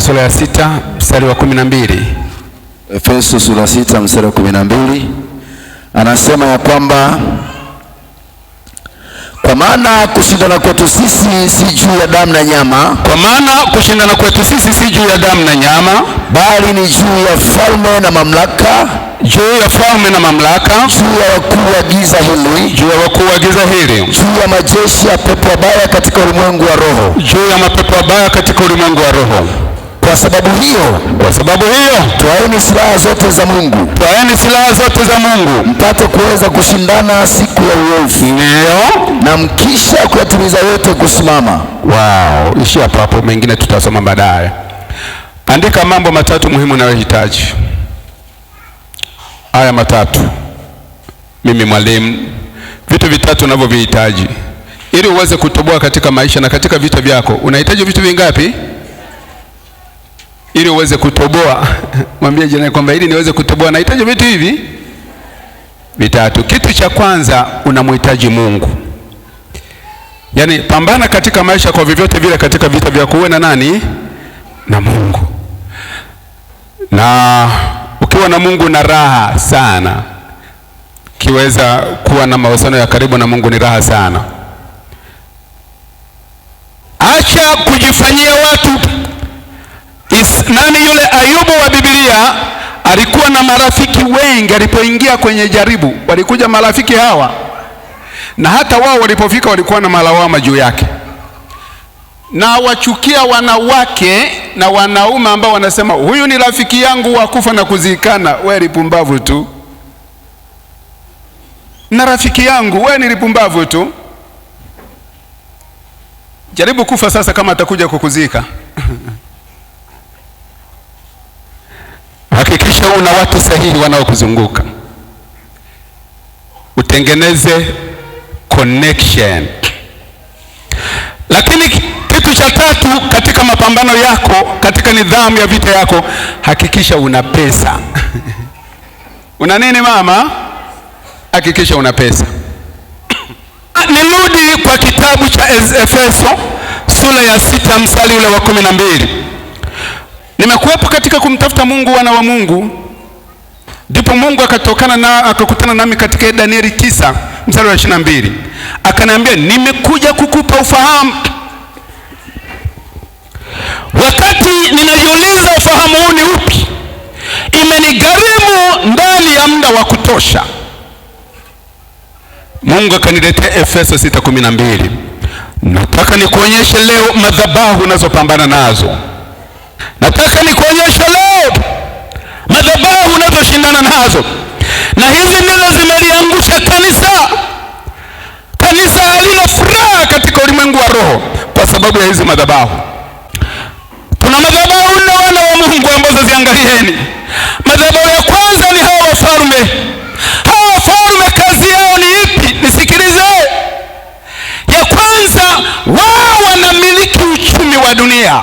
sura ya 6 mstari wa 12. Efeso sura 6 mstari wa 12 anasema ya kwamba kwa maana kushindana kwetu sisi si juu ya damu na nyama. Kwa maana kushindana kwetu sisi si juu ya damu na nyama, bali ni juu ya falme na mamlaka, juu ya falme na mamlaka, juu ya wakuu wa giza hili, juu ya wakuu wa giza hili, juu ya majeshi ya pepo wabaya katika ulimwengu wa roho, juu ya mapepo wabaya katika ulimwengu wa roho. Kwa sababu hiyo twaeni silaha zote za Mungu, mpate kuweza kushindana siku ya uovu, na mkisha kuyatimiza yote kusimama. Wow, ishi hapo, mengine tutasoma baadaye. Andika mambo matatu muhimu unayohitaji. Haya matatu, mimi mwalimu, vitu vitatu unavyohitaji ili uweze kutoboa katika maisha na katika vita vyako. Unahitaji vitu vingapi ili uweze kutoboa? Mwambie jirani kwamba ili niweze kutoboa nahitaji vitu hivi vitatu. Kitu cha kwanza, unamhitaji Mungu. Yaani pambana katika maisha kwa vyovyote vile, katika vita vyako uwe na nani? Na Mungu. Na ukiwa na Mungu na raha sana. Kiweza kuwa na mahusiano ya karibu na Mungu ni raha sana. Acha kujifanyia watu. Nani yule Ayubu wa Biblia alikuwa na marafiki wengi. Alipoingia kwenye jaribu, walikuja marafiki hawa, na hata wao walipofika walikuwa na malawama juu yake, na wachukia wanawake na wanaume ambao wanasema huyu ni rafiki yangu wa kufa na kuzikana. Wewe lipumbavu tu. Na rafiki yangu, wewe ni lipumbavu tu. Jaribu kufa sasa kama atakuja kukuzika. Hakikisha una watu sahihi wanaokuzunguka. Utengeneze connection. Lakini kitu cha tatu katika mapambano yako, katika nidhamu ya vita yako, hakikisha una pesa. Una nini mama? Hakikisha una pesa. Nirudi kwa kitabu cha Efeso sura ya 6 mstari ule wa 12. Nimekuwepo katika kumtafuta Mungu, wana wa Mungu. Ndipo Mungu akakutana nami katika Danieli 9 mstari wa 22. Akaniambia, nimekuja kukupa ufahamu. Wakati ninajiuliza ufahamu huu ni upi, imenigharimu ndani ya muda wa kutosha. Mungu akaniletea Efeso 6:12. Nataka nikuonyeshe leo madhabahu unazopambana nazo. Nataka nikuonyeshe leo madhabahu unazoshindana nazo. Na hizi ndizo zimeliangusha kanisa. Kanisa halina furaha katika ulimwengu wa roho kwa sababu ya hizi madhabahu. Tuna madhabahu na wana wa Mungu ambazo ziangalieni. Madhabahu ya kwanza ni hawa wafalme. Hawa wafalme kazi yao ni ipi? Nisikilize. Ya kwanza, wao wanamiliki uchumi wa dunia.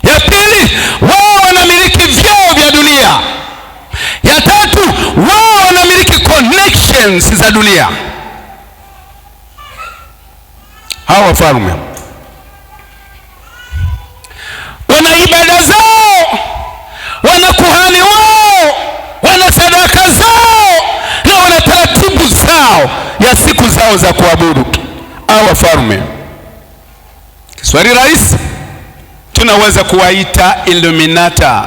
Ya pili, wao wanamiliki vyeo vya dunia. Ya tatu, wao wanamiliki connections za dunia. Hawa wafalme wana ibada zao, wana kuhani wao, wana sadaka zao, na wana taratibu zao ya siku zao za kuabudu. Hawa wafalme, Kiswahili rahisi, tunaweza kuwaita Illuminata.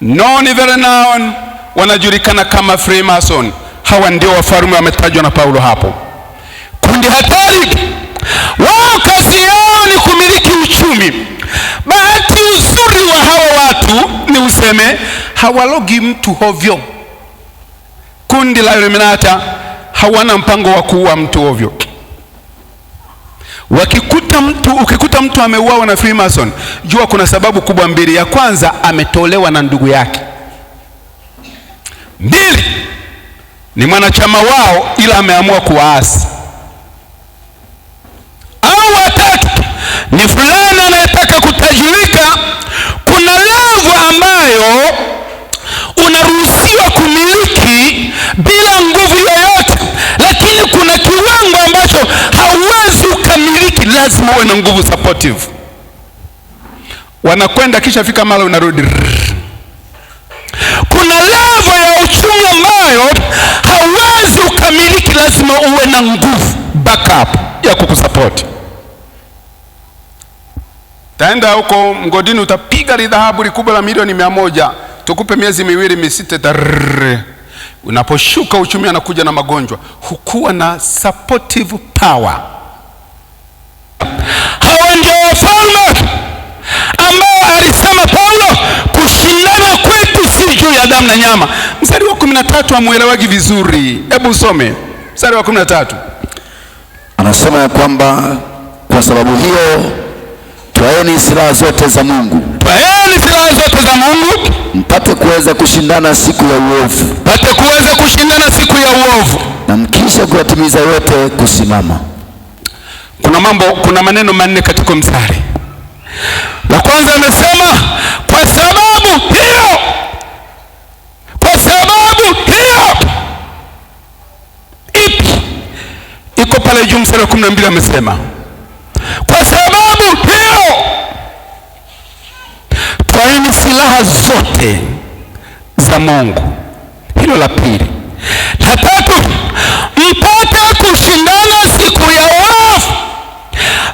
Known very known, wanajulikana kama Freemason. Hawa ndio wafalme wametajwa na Paulo hapo. Kundi hatari. Wao kazi yao ni kumiliki uchumi. Bahati uzuri wa hawa watu ni useme hawalogi mtu hovyo. Kundi la Illuminata hawana mpango wa kuua mtu hovyo. Ukikuta mtu ameuawa na Freemason, jua kuna sababu kubwa mbili. Ya kwanza, ametolewa na ndugu yake. Mbili, ni mwanachama wao ila ameamua kuwaasi. Au watatu, ni fulani anayetaka kutajirika. Kuna level ambayo unaruhusiwa kumiliki bila nguvu yoyote, lakini kuna kiwango ambacho hauwezi ukamiliki, lazima uwe na nguvu supportive. wanakwenda kisha fika mara unarudi. Kuna level ya uchumi ambayo hauwezi ukamiliki, lazima uwe na nguvu backup ya kukusupport. Taenda huko mgodini, utapiga dhahabu likubwa la milioni 100, tukupe miezi 2 6. Unaposhuka uchumi anakuja na magonjwa, hukuwa na supportive power. Hawa ndio wafalme ambao alisema Paulo, kushindana kwetu si juu ya damu na nyama. Mstari wa 13 hamuelewagi vizuri, hebu usome mstari wa 13. Anasema ya kwamba kwa sababu hiyo twaeni silaha zote za Mungu. Twaeni silaha zote za Mungu mpate kuweza kushindana siku ya uovu. Mpate kuweza kushindana siku ya uovu. Na mkisha kuyatimiza yote kusimama. Kuna maneno manne katika mstari. La kwanza amesema kwa sababu hiyo. Kwa sababu hiyo. Ipi? Iko pale juu mstari wa 12 amesema kwa sababu hiyo twaeni silaha zote za Mungu. Hilo la pili. La tatu, mpate kushindana siku ya uovu.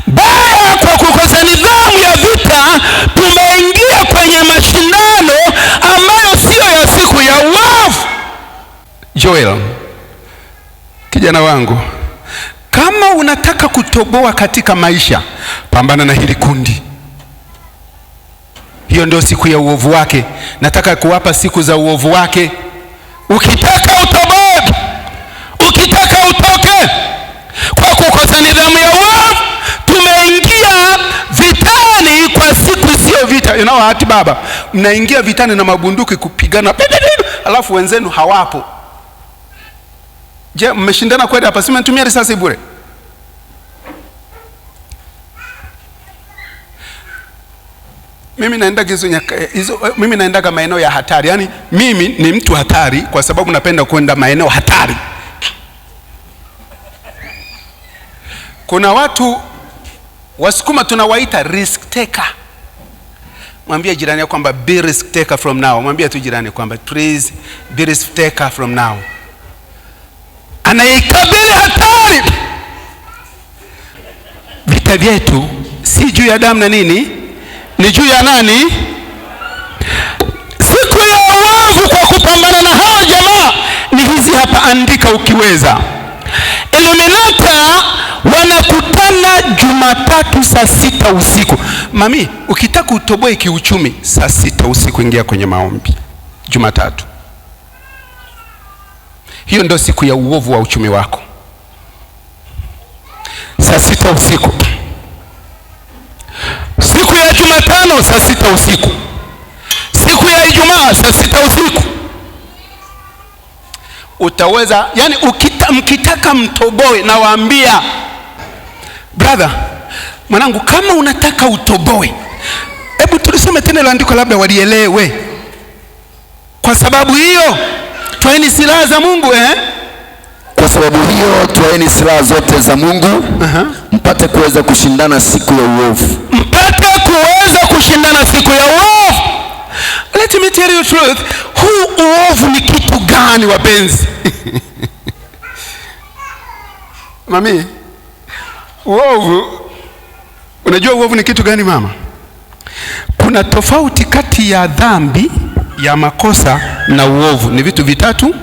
Baya kwa kukosa nidhamu ya vita, tumeingia kwenye mashindano ambayo sio ya siku ya uovu. Joel, kijana wangu, kama unataka kutoboa katika maisha, pambana na hili kundi. Hiyo ndio siku ya uovu wake. Nataka kuwapa siku za uovu wake. Ukitaka utoboe, ukitaka utoke kwa kukosa nidhamu ya uovu, tumeingia vitani kwa siku sio vita. Hati baba, mnaingia vitani na mabunduki kupigana, alafu wenzenu hawapo. Je, mmeshindana kweli hapa? Si mnatumia risasi bure? Mimi naendaga maeneo ya hatari. Yaani mimi ni mtu hatari kwa sababu napenda kwenda maeneo hatari. Kuna watu Wasukuma tunawaita risk taker. Mwambie jirani yako kwamba be risk taker from now. Mwambie tu jirani kwamba please be risk taker from now. Anaikabili hatari. Vita vyetu si juu ya damu na nini, ni juu ya nani? Siku ya uovu. Kwa kupambana na hao jamaa ni hizi hapa, andika ukiweza. Illuminata wanakutana Jumatatu saa 6 usiku. Mami, ukitaka utoboe kiuchumi, saa 6 usiku ingia kwenye maombi. Jumatatu. Hiyo ndio siku ya uovu wa uchumi wako. Saa 6 usiku. Siku ya Jumatano saa 6 usiku. Siku ya Ijumaa saa 6 usiku. Utaweza, yani mkitaka mtoboe, na waambia brother, mwanangu, kama unataka utoboe, hebu tulisome tena ile andiko labda walielewe. Kwa sababu hiyo twaeni silaha za Mungu. Kwa sababu hiyo twaeni silaha zote za Mungu mpate kuweza kushindana siku ya uovu. Mpate kuweza kushindana siku ya uovu. Let me tell you truth. Huu uovu ni kitu gani wapenzi? Mami, uovu, unajua uovu ni kitu gani mama? Kuna tofauti kati ya dhambi ya makosa na uovu. Ni vitu vitatu.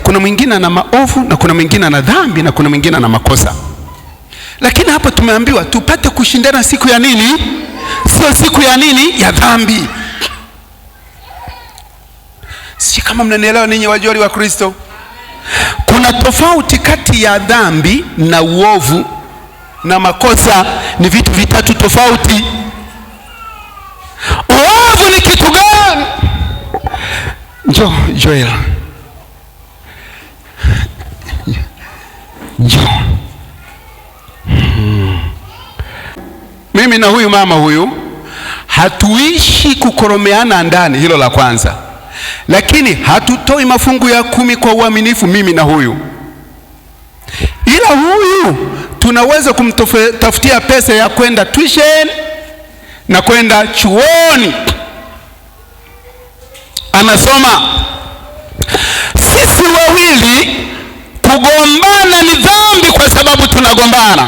Kuna mwingine ana maovu, na kuna mwingine ana dhambi, na kuna mwingine ana makosa. Lakini hapa tumeambiwa tupate kushindana siku ya nini? Sio siku ya nini? Ya dhambi. Si kama mnanielewa ninyi wajoli wa Kristo? Kuna tofauti kati ya dhambi na uovu na makosa. Ni vitu vitatu tofauti. Uovu ni kitu gani? Joel. Mimi na huyu mama huyu hatuishi kukoromeana ndani, hilo la kwanza. Lakini hatutoi mafungu ya 10 kwa uaminifu, mimi na huyu. Ila huyu tunaweza kumtafutia pesa ya kwenda tuition na kwenda chuoni, anasoma. Sisi wawili kugombana ni dhambi kwa sababu tunagombana.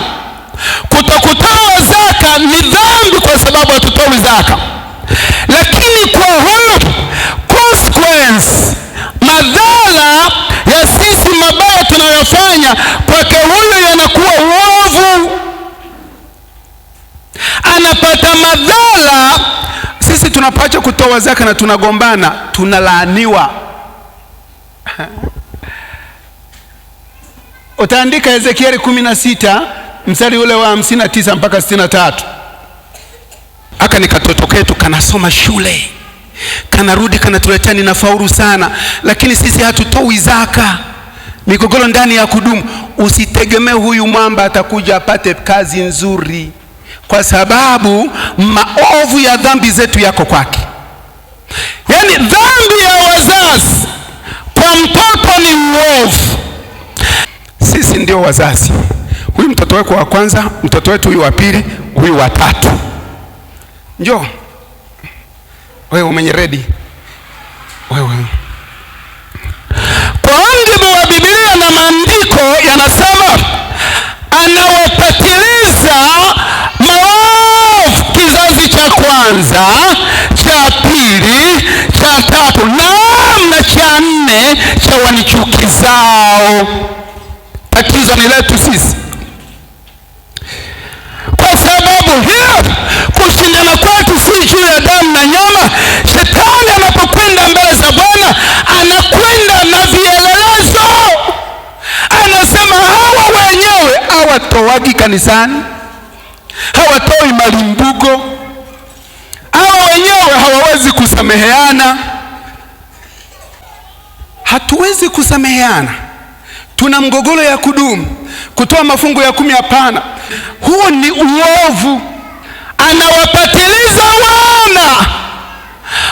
Kutokutoa zaka ni dhambi kwa sababu hatutoi zaka. Lakini kwa huyu consequence, madhara ya sisi mabaya tunayofanya, kwake huyu yanakuwa uovu, anapata madhara. Sisi tunapacha kutoa zaka na tunagombana, tunalaaniwa. Utaandika Ezekieli 16 mstari ule wa 59 mpaka 63. Aka ni katoto ketu kanasoma shule, kanarudi kanatuletea ninafaulu sana, lakini sisi hatutoi zaka. Migogoro ndani ya kudumu. Usitegemee huyu mwamba atakuja apate kazi nzuri, kwa sababu maovu ya dhambi zetu yako kwake. Yaani dhambi ya wazazi kwa mtoto ni uovu. Sisi ndio wazazi. Huyu mtoto wako wa kwanza, mtoto wetu huyu wa pili, huyu wa tatu. Njoo. Wewe umenyeredi. Wewe. Kwa mujibu wa Biblia na maandiko yanasema, anawapatiliza maovu kizazi cha kwanza, cha pili, cha tatu, na cha nne cha wanichukizao. Tatizo ni letu sisi. Kwa sababu hiyo, kushindana kwetu si juu ya damu na nyama. Shetani anapokwenda mbele za Bwana, anakwenda na vielelezo. Anasema hawa wenyewe hawatoagi kanisani, hawatoi malimbugo, hawa wenyewe hawawezi kusameheana. Hatuwezi kusameheana. Tuna mgogoro ya kudumu. Kutoa mafungu ya 10 hapana. Huo ni uovu. Anawapatiliza wana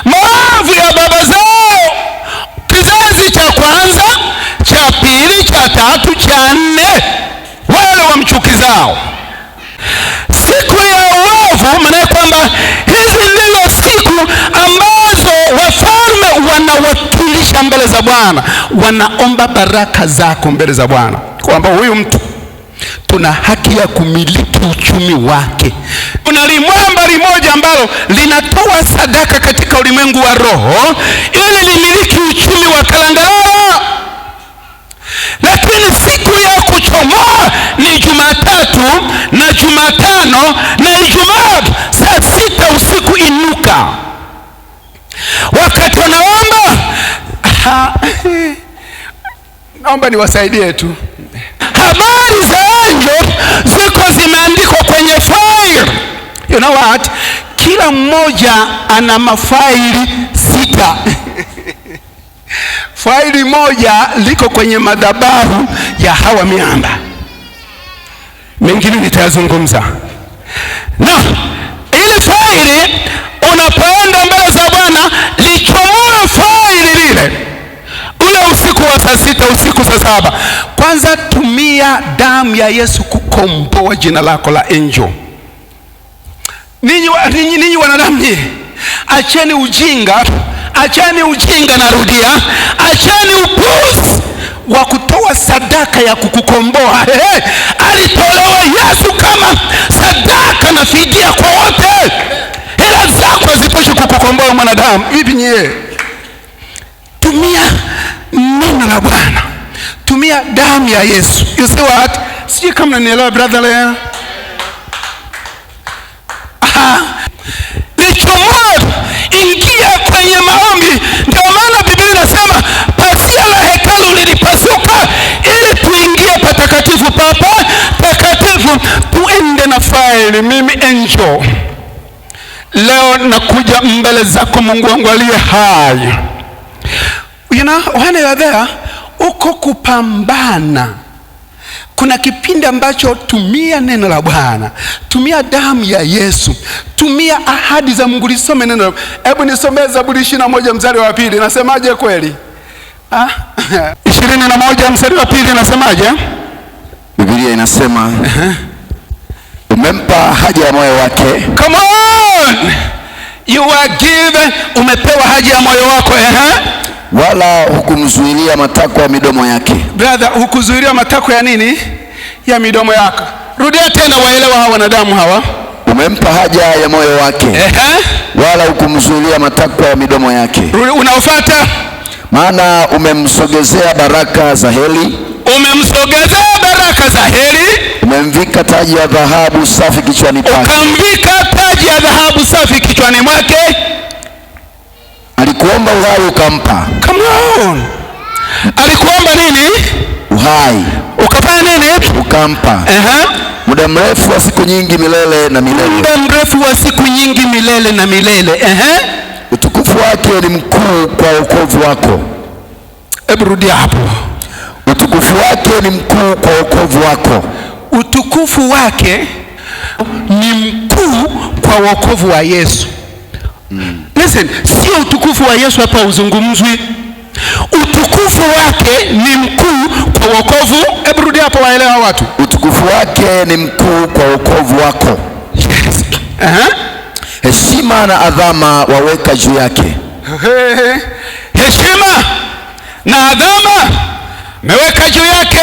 maovu ya baba zao, kizazi cha kwanza, cha pili, cha tatu, cha nne, wale wamchukizao. Siku ya uovu, maana kwamba hizi ndizo siku ambazo wafalme wanawakilisha mbele za Bwana, wanaomba baraka zako mbele za Bwana, kwamba huyu mtu tuna haki ya kumiliki uchumi wake. Kuna limwamba limoja ambalo linatoa sadaka katika ulimwengu wa roho ili limiliki uchumi wa Kalangalala. Lakini siku ya kuchomoa ni Jumatatu na Jumatano na Ijumaa saa 6 usiku inuka. Wakati wanaomba, naomba niwasaidie tu. Habari za angel ziko zimeandikwa kwenye file. You know what? Kila mmoja ana mafaili 6. Faili moja liko kwenye madhabahu ya hawa miamba. Mengine nitayazungumza. Na ile faili unapoenda mbele za Bwana, lichomoe faili lile ule usiku wa saa 6 usiku saa 7. Kwanza tumia damu ya Yesu kukomboa jina lako la angel. Ninyi wanadamu, acheni ujinga. Acheni ujinga, narudia. Acheni upuzi wa kutoa sadaka ya kukukomboa. Alitolewa Yesu kama sadaka na fidia kwa wote. Hela zako zitoshi kukukomboa mwanadamu. Vipi nyie? Tumia neno la Bwana. Tumia damu ya Yesu. You see what? Sijui kama unanielewa brother leo. Lichomoa, ingia kwenye maombi. Ndio maana Biblia inasema pazia la hekalu lilipasuka ili tuingie patakatifu papa takatifu, tuende na faili. Mimi angel leo nakuja mbele zako Mungu wangu aliye hai. You know, when you are there, uko kupambana. Kuna kipindi ambacho tumia neno la Bwana, tumia damu ya Yesu, tumia ahadi za Mungu. Lisome neno. Hebu nisomee Zaburi 21 mstari wa 2. Nasemaje kweli? 21 mstari wa 2 nasemaje? Biblia inasema umempa haja ya moyo wake. Come on! forgiven, umepewa haja ya moyo wako. Wala hukumzuilia matakwa ya midomo yake. Brother, hukuzuilia matakwa ya nini? Ya midomo yako. Rudia tena, waelewa hawa wanadamu hawa. Umempa haja ya moyo wake. Wala hukumzuilia matakwa ya midomo yake. Unaofuata, maana umemsogezea baraka za heri. Umemsogezea baraka za heri. Umemvika taji ya dhahabu safi kichwani pake. Ukamvika taji ya dhahabu safi kichwani mwake. Alikuomba uhai ukampa. Come on. Alikuomba nini? Uhai. Ukafanya nini? Ukampa. Muda mrefu wa siku nyingi milele na milele. Muda mrefu wa siku nyingi milele na milele. Utukufu wake ni mkuu kwa wokovu wako. Hebu rudia hapo. Utukufu wake ni mkuu kwa wokovu wako. Utukufu wake ni mkuu kwa wokovu wa Yesu. Listen, sio utukufu wa Yesu hapa uzungumzwi. Utukufu wake ni mkuu kwa wokovu. Hebu rudia hapo, waelewa watu. Utukufu wake ni mkuu kwa wokovu wako. Yes. Heshima na adhama waweka juu yake. Heshima na adhama meweka juu yake.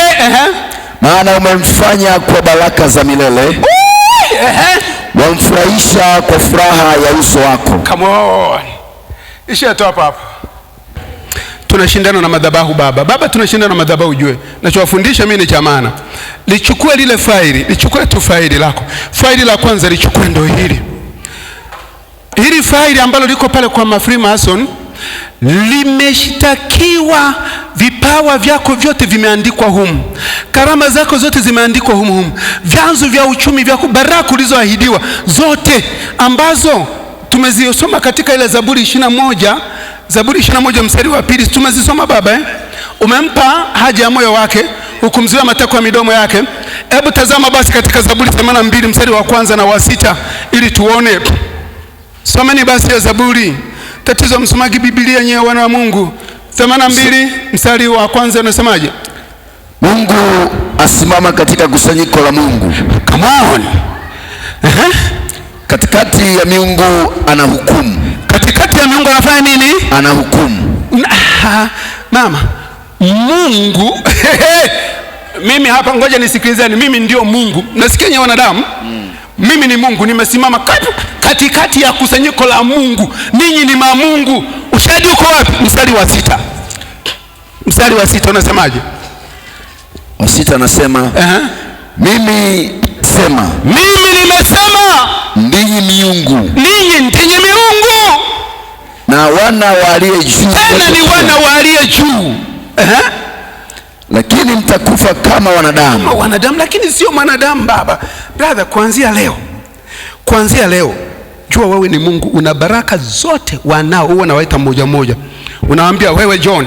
Maana umemfanya kwa baraka za milele. Wamfurahisha kwa furaha ya uso wako. Come on. Ishia tu hapa. Tunashindana na madhabahu baba, tunashindana na madhabahu. Ujue nachowafundisha mimi ni cha maana. Lichukue lile faili, lichukue tu faili lako. Faili la kwanza lichukue, ndio hili faili ambalo liko pale kwa Freemason. Limeshtakiwa, vipawa vyako vyote vimeandikwa humu, karama zako zote zimeandikwa humu, vyanzo vya uchumi vyako, baraka ulizoahidiwa zote ambazo tumezisoma katika ile Zaburi 21 mstari wa 2. Tumezisoma baba. Umempa haja ya moyo wake, hukumzuia matakwa ya midomo yake. Hebu tazama basi katika Zaburi 82 mstari wa 1 na wa 6 ili tuone. Someni basi ya Zaburi. Tatizo msomaji Biblia nyewe, wana wa Mungu. 82 mstari wa 1 unasemaje? Mungu asimama katika kusanyiko la Mungu. Come on. Katikati ya miungu anahukumu. Katikati ya miungu anafanya nini? Anahukumu. Mama, Mungu mimi hapa, ngoja nisikilizeni. Mimi ndio Mungu. Nasikia nyewe wanadamu. Mimi ni Mungu, nimesimama katikati ya kusanyiko la Mungu. Ninyi ni mamungu. Ushahidi uko wapi? Mstari wa 6. Mstari wa 6 unasemaje? Wa 6 anasema, mimi nimesema ndinyi miungu. Ninyi ndinyi miungu. Na wana wa aliye juu. Tena ni wana wa aliye juu. Lakini mtakufa kama wanadamu. Kama wanadamu, lakini sio mwanadamu baba. Brother, kuanzia leo jua wewe ni Mungu. Una baraka zote. Wanao huwa nawaita mmoja mmoja. Unawaambia, wewe John,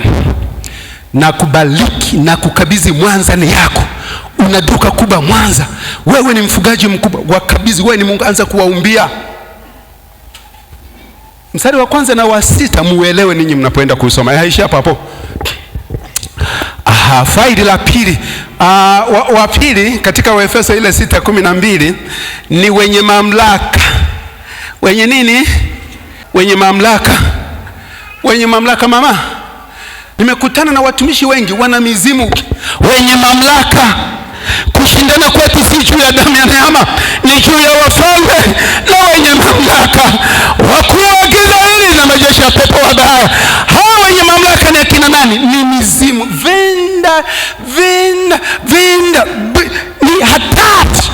nakubariki na kukabidhi Mwanza ni yako. Una duka kubwa Mwanza. Wewe ni mfugaji mkubwa. Wakabidhi, wewe ni Mungu, anza kuwaumbia. Mstari wa 1 na wa 6 muelewe ninyi mnapoenda kusoma. Haishi hapo. Faili la pili. Wa pili katika Waefeso ile 6:12 ni wenye mamlaka. Wenye nini? Wenye mamlaka. Wenye mamlaka mama. Nimekutana na watumishi wengi wana mizimu. Wenye mamlaka. Kushindana kwetu si juu ya damu ya nyama, ni juu ya wafalme na wenye mamlaka, wakuu wa giza hili na majeshi ya pepo wabaya. Hawa wenye mamlaka ni akina nani? Ni mizimu. Ni hatari,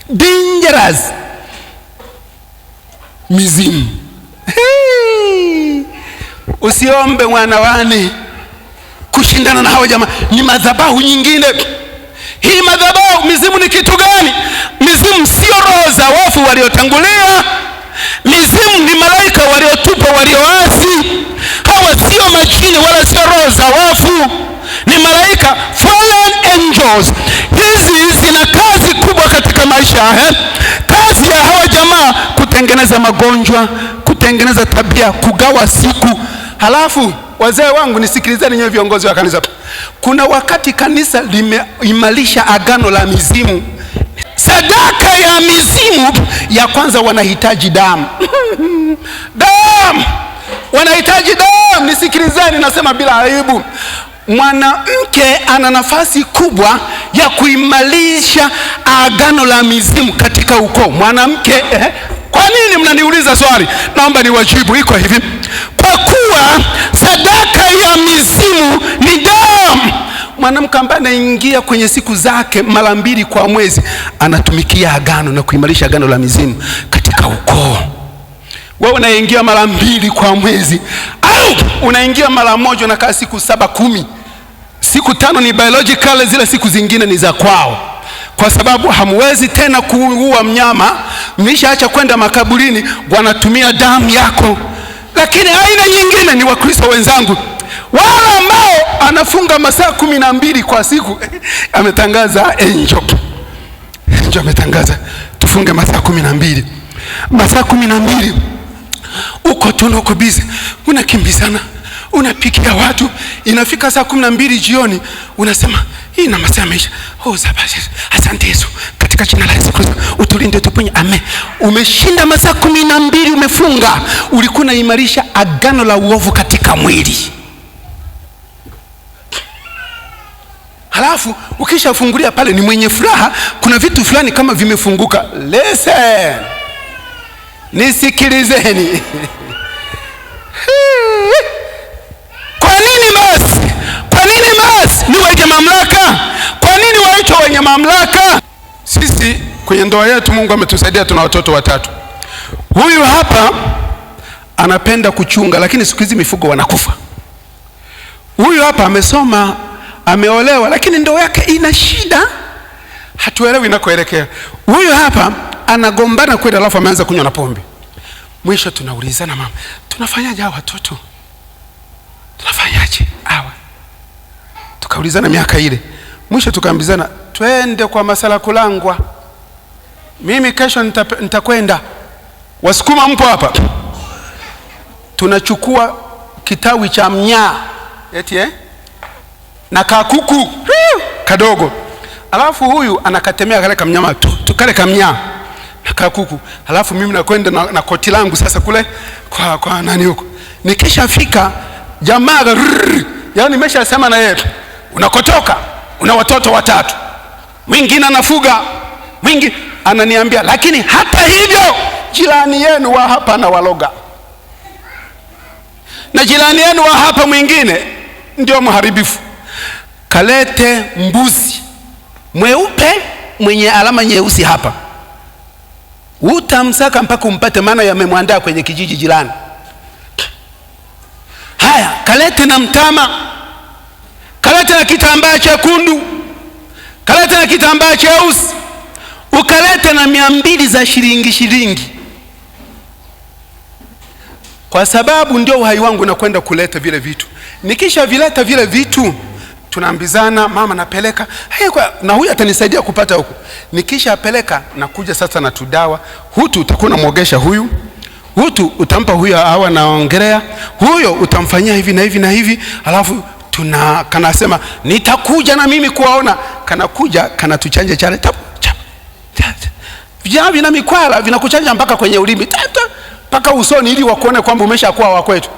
dangerous mizimu. Usiombe mwanawani kushindana na hawa jamaa. Ni madhabahu nyingine. Hii madhabahu, mizimu ni kitu gani? Mizimu sio roho za wafu waliotangulia. Mizimu ni malaika waliotupwa, walioasi. Hawa sio majini wala sio roho za wafu. Ni malaika, fallen angels. Hizi zina kazi kubwa katika maisha. Kazi ya hawa jamaa kutengeneza magonjwa, kutengeneza tabia, kugawa siku. Halafu wazee wangu, nisikilizeni nyewe viongozi wa kanisa. Kuna wakati kanisa limeimarisha agano la mizimu. sadaka ya mizimu, ya kwanza wanahitaji damu. Damu, wanahitaji damu. Nisikilizeni, nasema bila aibu. Mwanamke ana nafasi kubwa ya kuimarisha agano la mizimu katika ukoo. Mwanamke Kwa nini mnaniuliza swali? Naomba niwajibu. Iko hivi: kwa kuwa sadaka ya mizimu ni damu. Mwanamke ambaye anaingia kwenye siku zake mara 2 kwa mwezi anatumikia agano na kuimarisha agano la mizimu katika ukoo. Wewe unaingia mara 2 kwa mwezi, au unaingia mara 1 unakaa siku 7 10. Siku 5 ni biological, zile siku zingine ni za kwao. Kwa sababu hamwezi tena kuua mnyama, mmeshaacha kwenda makaburini, wanatumia damu yako. Lakini aina nyingine ni Wakristo wenzangu, wale ambao anafunga masaa 12 kwa siku. Ametangaza Angel ametangaza tufunge masaa 12. Masaa 12 uko tu, uko busy, unakimbizana, unapikia watu. Inafika saa 12 jioni unasema hii na masaa yameisha. Asante Yesu, katika jina la Yesu Kristo utulinde, tuponye, amen. Umeshinda masaa 12 umefunga. Ulikuwa unaimarisha agano la uovu katika mwili. Halafu ukishafungulia pale ni mwenye furaha, kuna vitu fulani kama vimefunguka. Listen, nisikilizeni. Kwa nini basi? Ni wenye mamlaka. Kwa nini waitwa wenye mamlaka? Sisi kwenye ndoa yetu Mungu ametusaidia, tuna watoto 3. Huyu hapa anapenda kuchunga, lakini siku hizi mifugo wanakufa. Huyu hapa amesoma, ameolewa, lakini ndoa yake ina shida, hatuelewi inakoelekea. Huyu hapa anagombana kweli, alafu ameanza kunywa na pombe. Mwisho tunaulizana, mama, tunafanyaje hawa watoto? Tunafanyaje hawa? Tukaulizana miaka ile. Mwisho tukaambizana twende kwa Masala Kulangwa. Mimi kesho nitakwenda. Wasukuma mpo hapa? Tunachukua kitawi cha mnyaa na kakuku kadogo, alafu huyu anakatemea kale kamnyama tukale kamnyaa na kakuku, alafu mimi nakwenda na koti langu sasa kule kwa nani huko. Nikishafika jamaa yani nimeshasema na yeye, unakotoka, una watoto 3, mwingine anafuga, mwingine ananiambia, lakini hata hivyo jirani yenu wa hapa na waloga, na jirani yenu wa hapa mwingine ndio mharibifu. Kalete mbuzi mweupe mwenye alama nyeusi hapa, utamsaka mpaka umpate, maana yamemwandaa kwenye kijiji jirani. Haya, kalete na mtama, kalete na kitambaa chekundu, kalete na kitambaa cheusi, ukalete na 200 za shilingi. Kwa sababu ndio uhai wangu na kwenda kuleta vile vitu. Nikisha vileta vile vitu, tunaambizana, mama napeleka, na huyu atanisaidia kupata huko. Nikisha apeleka, nakuja sasa na tudawa. Hutu utakuwa unamwogesha huyu, hutu utampa huyu hawa naongelea, huyo utamfanyia hivi na hivi na hivi, alafu kanasema nitakuja na mimi kuwaona. Kanakuja kanatuchanja chale vijana na mikwala, vinakuchanja mpaka kwenye ulimi, mpaka usoni, ili wakuone kwamba umeshakuwa wa kwetu.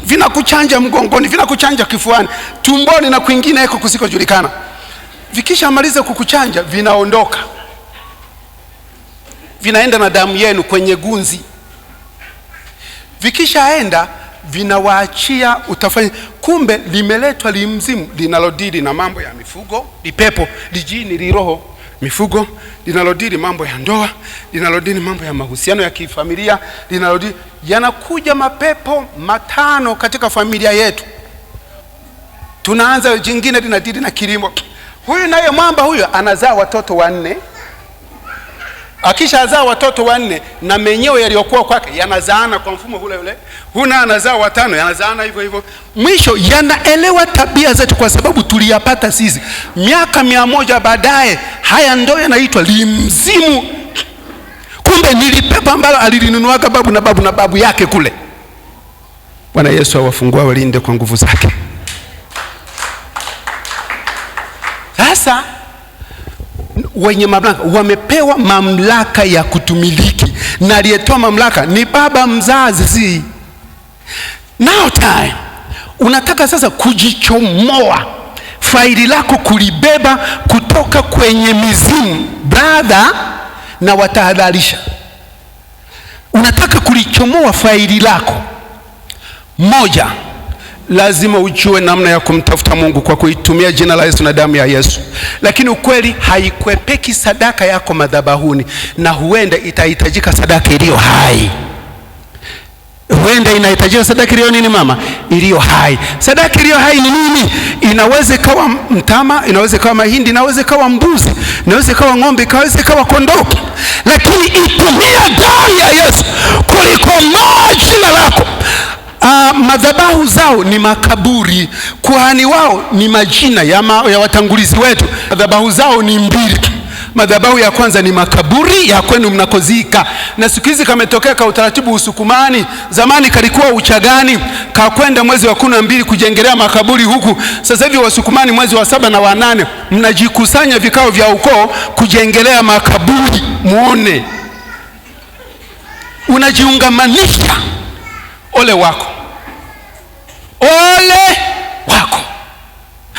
Vinakuchanja mgongoni, vinakuchanja kifuani, tumboni na kwingine eko kusikojulikana. Vikisha maliza kukuchanja, vinaondoka, vinaenda na damu yenu kwenye gunzi. Vikishaenda vinawaachia, utafanya. Kumbe limeletwa limzimu linalodili na mambo ya mifugo, lipepo, lijini, liroho, mifugo, linalodili mambo ya ndoa, linalodili mambo ya mahusiano ya kifamilia, linalodili. Yanakuja mapepo 5 katika familia yetu. Tunaanza jingine linadili na kilimo. Huyu naye mwamba huyu anazaa watoto 4. Akisha azaa watoto 4 na menyewe yaliyokuwa kwake yanazaana kwa mfumo ule ule. Huna anazaa 5, yanazaana hivyo hivyo. Mwisho yanaelewa tabia zetu, kwa sababu tuliyapata sisi. Miaka 100 baadaye, haya ndio yanaitwa limzimu. Kumbe nilipepa ambalo alilinunuaga babu na babu yake kule. Bwana Yesu awafungua, walinde kwa nguvu zake. Sasa wenye mamlaka wamepewa mamlaka ya kutumiliki, na aliyetoa mamlaka ni baba mzazi. Now time unataka sasa kujichomoa faili lako, kulibeba kutoka kwenye mizimu, brother, na watahadharisha. Unataka kulichomoa faili lako, moja, lazima ujue namna ya kumtafuta Mungu kwa kuitumia jina la Yesu na damu ya Yesu. Lakini ukweli haikwepeki sadaka yako madhabahuni, na huenda itahitajika sadaka iliyo hai. Huenda inahitajika sadaka iliyo nini mama? Iliyo hai. Sadaka iliyo hai ni nini? Inaweza kawa mtama, inaweza kawa mahindi, inaweza kawa mbuzi, inaweza kawa ng'ombe, inaweza kawa kondoo. Lakini itumia damu ya Yesu kulikomoa jina lako. Madhabahu zao ni makaburi, kuhani wao ni majina ya watangulizi wetu. Madhabahu zao ni mbili. Madhabahu ya kwanza ni makaburi ya kwenu mnakozika, na siku hizi kametokea ka utaratibu Usukumani. Zamani kalikuwa Uchagani, kakwenda mwezi wa 12 kujengelea makaburi huku. Sasa hivi Wasukumani mwezi wa 7 na wa 8 mnajikusanya vikao vya ukoo kujengelea makaburi. Muone, unajiungamanisha. Ole wako, ole wako.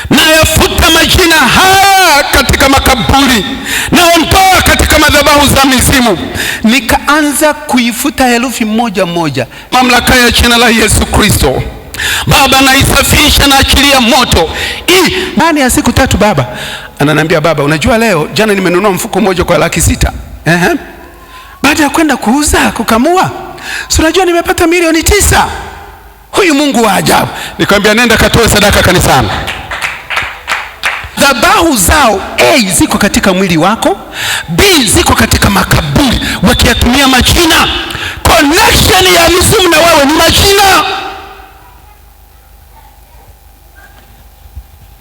Nayafuta majina haya katika makaburi, naondoa katika madhabahu za mizimu. Nikaanza kuifuta herufi moja moja. Mamlaka ya jina la Yesu Kristo, Baba, naisafisha na achilia moto. Ndani ya siku 3 baba ananiambia, baba, unajua leo jana nimenunua mfuko mmoja kwa 600,000. Baada ya kwenda kuuza kukamua, si unajua nimepata 9,000,000. Huyu Mungu wa ajabu. Nikamwambia, nenda katoe sadaka kanisani. Dhabahu zao A ziko katika mwili wako, B ziko katika makaburi, wakiyatumia majina. Connection ya mizimu na wewe ni majina.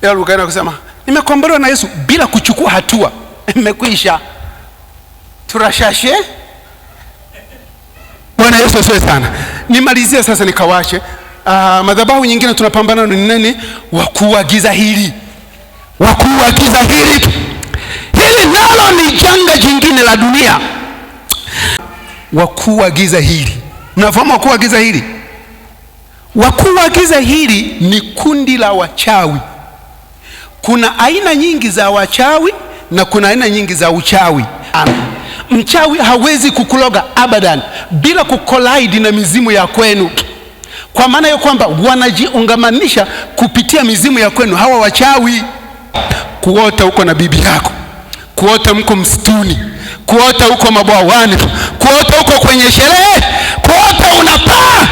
Yeye ukaenda kusema nimekombolewa na Yesu bila kuchukua hatua. Imekwisha. Turashashe. Bwana Yesu asifiwe sana. Nimalizie sasa nikawashe. Madhabahu nyingine tunapambana ni nini? Wakuu wa giza hili. Wakuu wa giza hili. Hili nalo ni janga jingine la dunia. Wakuu wa giza hili. Mnafahamu wakuu wa giza hili? Wakuu wa giza hili ni kundi la wachawi. Kuna aina nyingi za wachawi na kuna aina nyingi za uchawi. Mchawi hawezi kukuloga abadan bila kukolide na mizimu ya kwenu. Kwa maana ya kwamba wanajiungamanisha kupitia mizimu ya kwenu hawa wachawi. Kuota huko na bibi yako, kuota mko msituni, kuota huko mabwawani, kuota huko kwenye sherehe, kuota unapaa.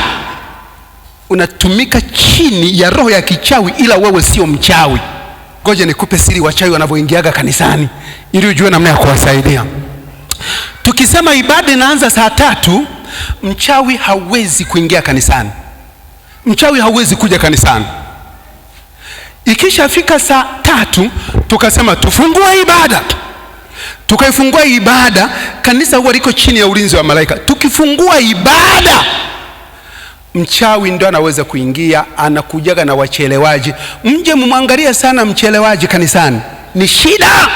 Unatumika chini ya roho ya kichawi, ila wewe sio mchawi. Ngoja nikupe siri wachawi wanavyoingiaga kanisani ili ujue namna ya kuwasaidia. Tukisema ibada inaanza saa 3, mchawi hawezi kuingia kanisani. Mchawi hawezi kuja kanisani. Ikishafika saa 3 tukasema tufungue ibada. Tukaifungua ibada, kanisa huwa liko chini ya ulinzi wa malaika. Tukifungua ibada, mchawi ndo anaweza kuingia, anakujaga na wachelewaji. Mje mumwangalie sana mchelewaji kanisani, ni shida.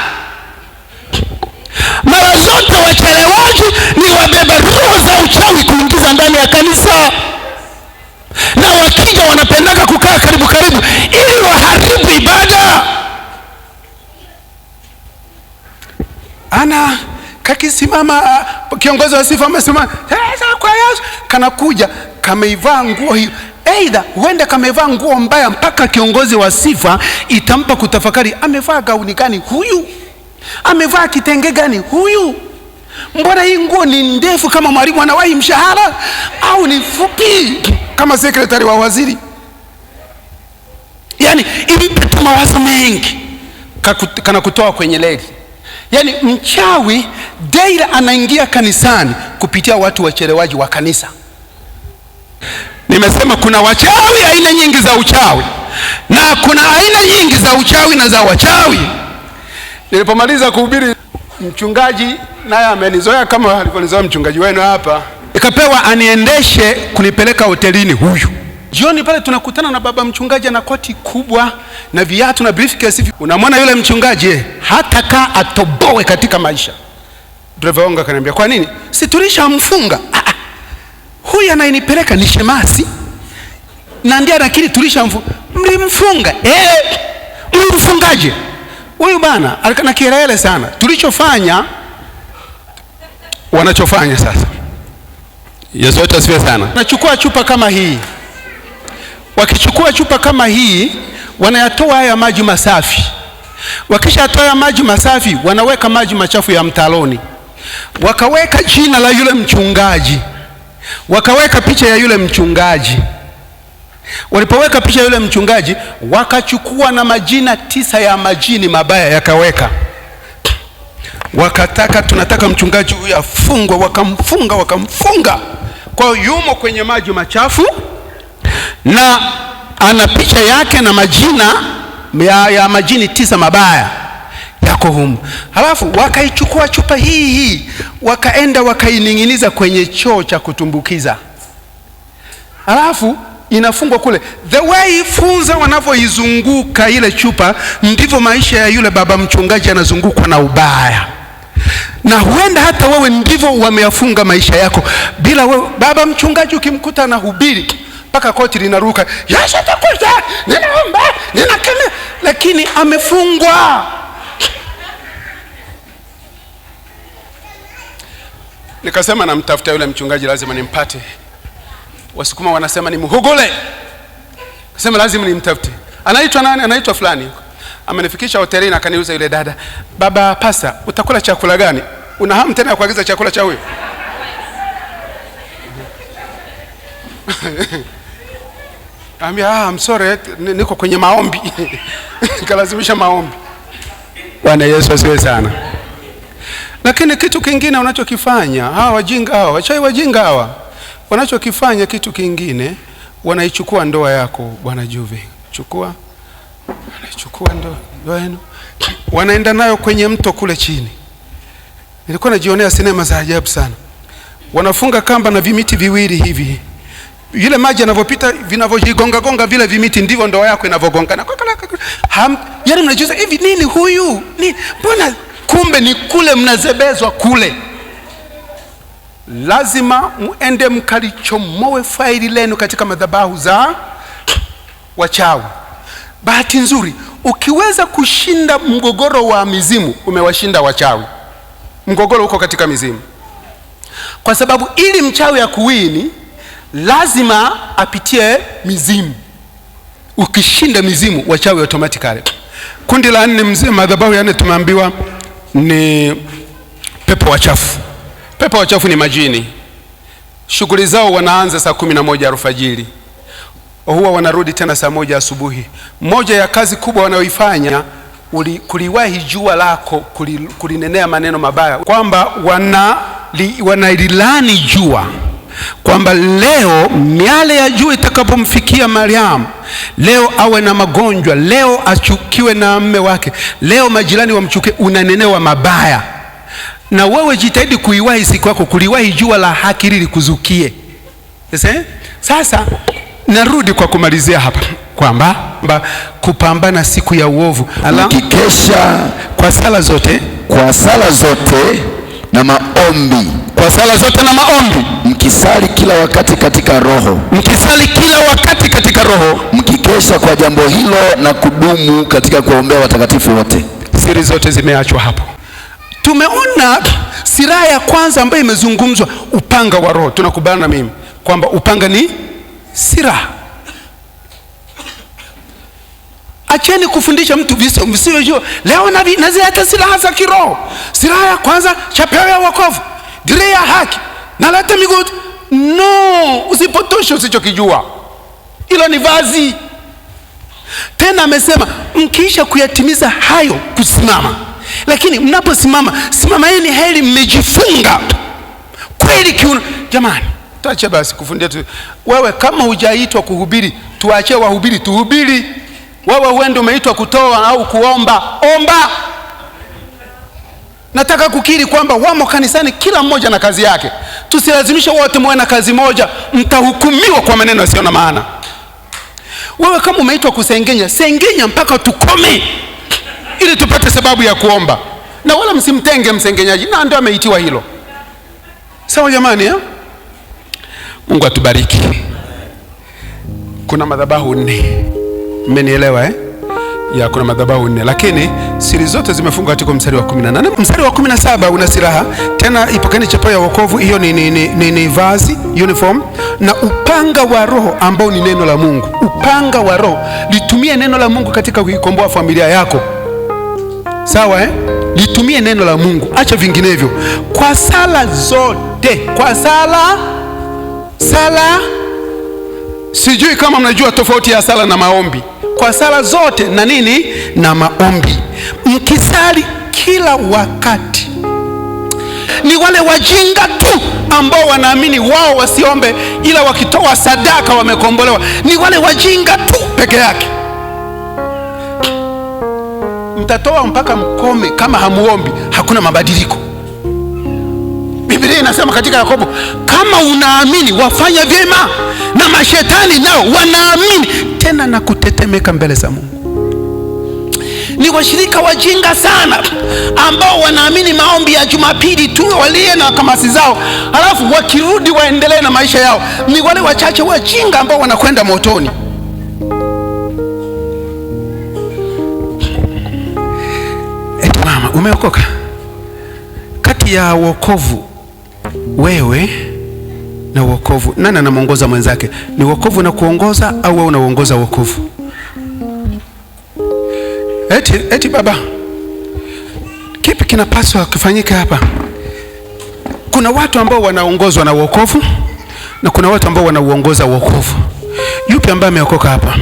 Mara zote wachelewaji ni wabeba roho za uchawi kuingiza ndani ya kanisa. Na wakija wanapendaka kukaa karibu ili waharibu ibada. Ana kakisimama kiongozi wa sifa amesimama, kwa Yesu, kanakuja kameivaa nguo hiyo. Aidha huenda kameivaa nguo mbaya mpaka kiongozi wa sifa itampa kutafakari, amevaa gauni gani huyu? Amevaa kitenge gani huyu? Mbona hii nguo ni ndefu kama mwalimu anawahi mshahara, au ni fupi kama sekretari wa waziri? Yani impe mawazo mengi kana kutoa kwenye leli. Yani mchawi daily anaingia kanisani kupitia watu wachelewaji wa kanisa. Nimesema kuna wachawi aina nyingi za uchawi, na kuna aina nyingi za uchawi na za wachawi. Nilipomaliza kuhubiri, mchungaji naye amenizoea kama alivyonizoea mchungaji wenu hapa, ikapewa aniendeshe kunipeleka hotelini huyu. Jioni pale tunakutana na baba mchungaji na koti kubwa na viatu na briefcase. Unamwona yule mchungaji hata kaa atoboe katika maisha. Driver wangu akaniambia, kwa nini? Si tulishamfunga. Huyu anayenipeleka ni shemasi. Na ndiye anakiri tulishamfunga. Mlimfunga. Mlimfungaje? Huyu bana alikana kirele sana. Tulichofanya, wanachofanya sasa. Yesu asifiwe sana. Nachukua chupa kama hii. Wakichukua chupa kama hii, wanayatoa haya maji masafi. Wakishatoa haya maji masafi, wanaweka maji machafu ya mtaloni. Wakaweka jina la yule mchungaji. Wakaweka picha ya yule mchungaji. Walipoweka picha ya yule mchungaji, wakachukua na majina 9 ya majini mabaya yakaweka. Tunataka mchungaji huyu afungwe, wakamfunga. Kwa hiyo yumo kwenye maji machafu na ana picha yake na majina ya majini 9 mabaya yako humu. Halafu wakaichukua chupa hii wakaenda wakaining'iniza kwenye choo cha kutumbukiza. Halafu inafungwa kule. The way funza wanavyoizunguka ile chupa, ndivyo maisha ya yule baba mchungaji yanazungukwa na ubaya. Na huenda hata wewe ndivyo wameyafunga maisha yako. Bila wewe baba mchungaji ukimkuta na hubiri mpaka koti linaruka, Yesu atakuja, ninaomba, ninakemea, lakini amefungwa. Nikasema namtafuta yule mchungaji, lazima nimpate. Wasukuma wanasema ni muhugule. Kasema lazima nimtafute. Anaitwa nani? Anaitwa fulani. Amenifikisha hotelini akaniuza yule dada. Baba pasta, utakula chakula gani? Una hamu tena ya kuagiza chakula cha huyo? I'm sorry, niko kwenye maombi. Nikalazimisha maombi. Bwana Yesu asifiwe sana. Lakini kitu kingine unachokifanya, hawa wajinga hawa, wachai wajinga hawa, wanachokifanya kitu kingine, wanaichukua ndoa yako Bwana Juve. Wanaichukua ndoa yenu, wanaenda nayo kwenye mto kule chini. Nilikuwa najionea sinema za ajabu sana. Wanafunga kamba na vimiti viwili hivi. Yule maji yanavyopita vinavyojigonga vile vimiti, ndivyo ndoa yako inavyogongana. Yaani mnajiuliza hivi, nini huyu? Mbona kumbe ni kule mnazebezwa kule. Lazima muende mkalichomoe faili lenu katika madhabahu za wachawi. Bahati nzuri, ukiweza kushinda mgogoro wa mizimu, umewashinda wachawi. Mgogoro uko katika mizimu. Kwa sababu ili mchawi akuwini, lazima apitie mizimu. Ukishinda mizimu, wachawi automatically. Kundi la 4 mzee, madhabahu ya 4 tumeambiwa ni pepo wachafu. Pepo wachafu ni majini. Shughuli zao wanaanza saa 11 alfajiri. Huwa wanarudi tena saa 1 asubuhi. Moja ya kazi kubwa wanaoifanya, kuliwahi jua lako, kulinenea maneno mabaya, kwamba wanailani jua, kwamba leo miale ya jua itakapomfikia Mariamu, leo awe na magonjwa, leo achukiwe na mume wake, leo majirani wamchukie, unanenewa mabaya. Na wewe jitahidi kuiwahi siku yako, kuliwahi jua la haki ili kuzukie. Sasa narudi kwa kumalizia hapa kwamba kupambana siku ya uovu, mkikesha kwa sala zote na maombi, mkisali kila wakati katika roho, mkikesha kwa jambo hilo na kudumu katika kuombea watakatifu wote. Siri zote zimeachwa hapo. Tumeona silaha ya kwanza ambayo imezungumzwa, upanga wa roho. Tunakubaliana na mimi kwamba upanga ni silaha. Acheni kufundisha mtu visivyojua. Leo nazileta silaha za kiroho. Silaha ya kwanza, chapeo ya wokovu, dirii ya haki, naleta miguu. No, usipotoshe usichokijua. Hilo ni vazi. Tena amesema mkiisha kuyatimiza hayo kusimama. Lakini mnaposimama, simameni heri mmejifunga. Kweli kiuno. Jamani, tuache basi kufundisha tu. Wewe kama hujaitwa kuhubiri, tuache wahubiri tuhubiri. Wewe uende umeitwa kutoa au kuomba, omba. Nataka kukiri kwamba wamo kanisani kila mmoja na kazi yake. Tusilazimishe wote muwe na kazi moja, mtahukumiwa kwa maneno yasiyo na maana. Wewe kama umeitwa kusengenya, sengenya mpaka tukome, ili tupate sababu ya kuomba, na wala msimtenge msengenyaji, na ndio ameitiwa hilo. Sawa jamani eh? Mungu atubariki. Kuna madhabahu 4. Mmenielewa eh? Ya, kuna madhabahu 4, lakini siri zote zimefungwa katika mstari wa 18. Mstari wa 17 una silaha tena, ipokeni chapa ya wokovu. Hiyo ni vazi, uniform, na upanga wa Roho ambao ni neno la Mungu. Upanga wa Roho, litumie neno la Mungu katika kuikomboa familia yako. Sawa eh? Litumie neno la Mungu, acha vinginevyo. Kwa sala zote, kwa sala sijui kama mnajua tofauti ya sala na maombi. Kwa sala zote na nini? Na maombi, mkisali kila wakati. Ni wale wajinga tu ambao wanaamini wao wasiombe, ila wakitoa sadaka wamekombolewa. Ni wale wajinga tu peke yake. Mtatoa mpaka mkome, kama hamuombi hakuna mabadiliko. Biblia inasema katika Yakobo, kama unaamini wafanya vyema, na mashetani nao wanaamini tena na kutetemeka mbele za Mungu. Ni washirika wajinga sana ambao wanaamini maombi ya Jumapili tu, walie na kamasi zao, halafu wakirudi waendelee na maisha yao. Ni wale wachache wajinga ambao wanakwenda motoni. Eti mama, umeokoka? Kati ya wokovu wewe na wokovu, nani anamuongoza mwenzake? Ni wokovu na kuongoza, au wewe unaongoza wokovu? Eti baba, kipi kinapaswa kufanyika hapa? Kuna watu ambao wanaongozwa na wokovu na kuna watu ambao wanauongoza wokovu. Yupi ambaye ameokoka hapa?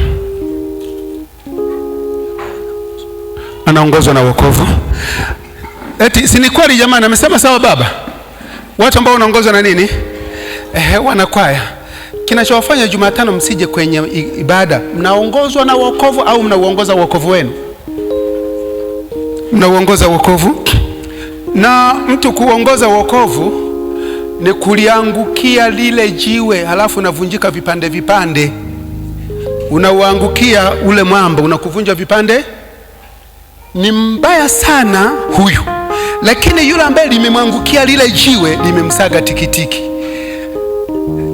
Anaongozwa na wokovu. Eti si ni kweli jamani? Amesema sawa baba. Watu ambao wanaongozwa na nini? Wanakwaya. Kinachowafanya Jumatano msije kwenye ibada, mnaongozwa na wokovu au mnauongoza wokovu wenu? Mnauongoza wokovu. Na mtu kuongoza wokovu ni kuliangukia lile jiwe, halafu unavunjika vipande vipande. Unauangukia ule mwamba, unakuvunja vipande. Ni mbaya sana huyu. Lakini yule ambaye limemwangukia lile jiwe, limemsaga tikitiki.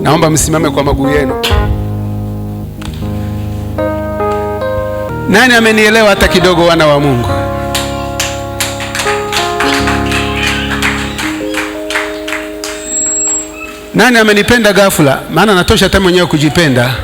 Naomba msimame kwa maguu yenu. Nani amenielewa hata kidogo, wana wa Mungu? Nani amenipenda ghafla? Maana natosha hata mwenyewe kujipenda.